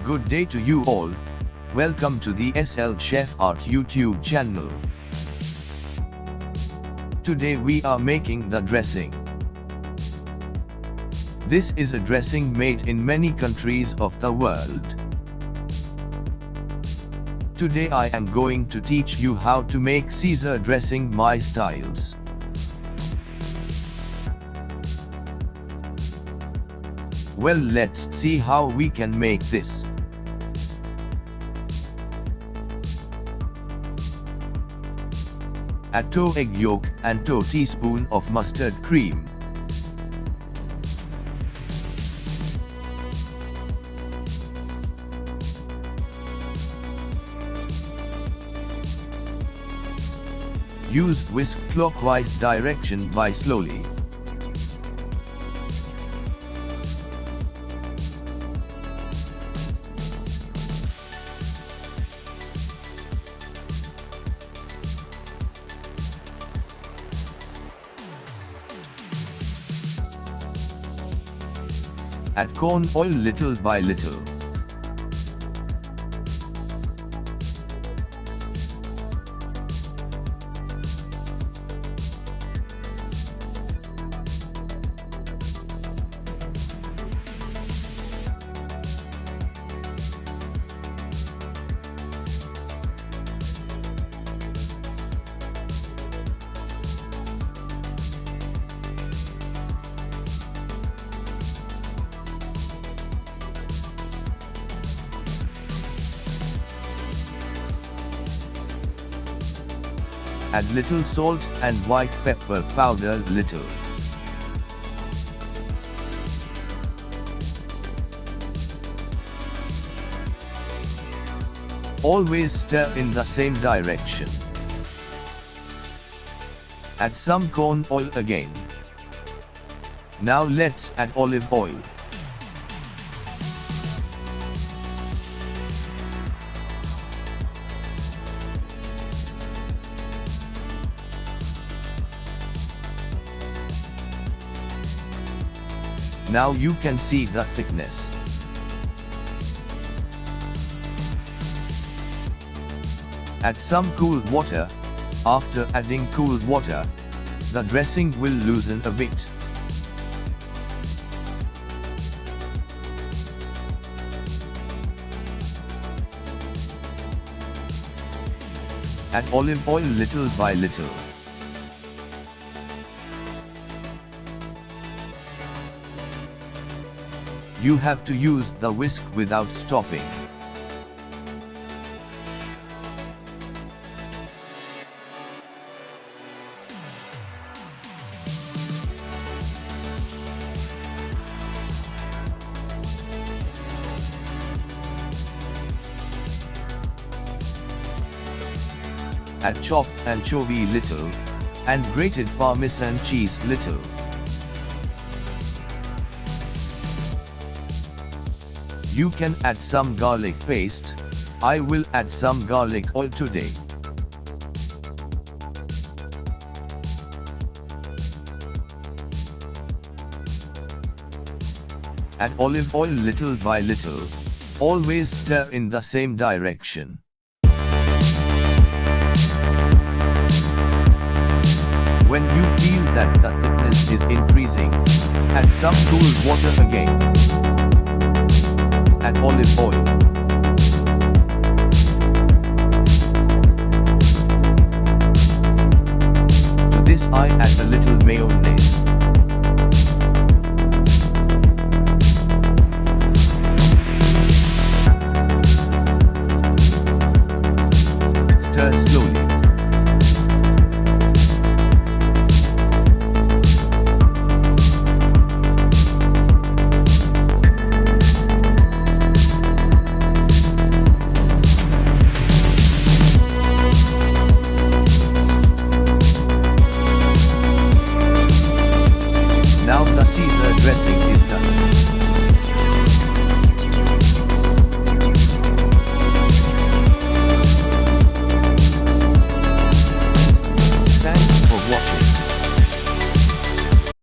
Good day to you all. Welcome to the SL Chef Art YouTube channel. Today we are making the dressing. This is a dressing made in many countries of the world. Today I am going to teach you how to make Caesar dressing my styles. Well, let's see how we can make this. Add 2 egg yolk and 2 teaspoon of mustard cream. Use whisk clockwise direction by slowly. Add corn oil little by little. Add little salt and white pepper powder little. Always stir in the same direction. Add some corn oil again. Now let's add olive oil. Now you can see the thickness. Add some cool water. After adding cool water, the dressing will loosen a bit. Add olive oil little by little. You have to use the whisk without stopping. Add chopped anchovy little, and grated parmesan cheese little. You can add some garlic paste. I will add some garlic oil today. Add olive oil little by little. Always stir in the same direction. When you feel that the thickness is increasing, add some cool water again. Add olive oil. To this I add a little mayonnaise. Stir slowly. Now the Caesar dressing is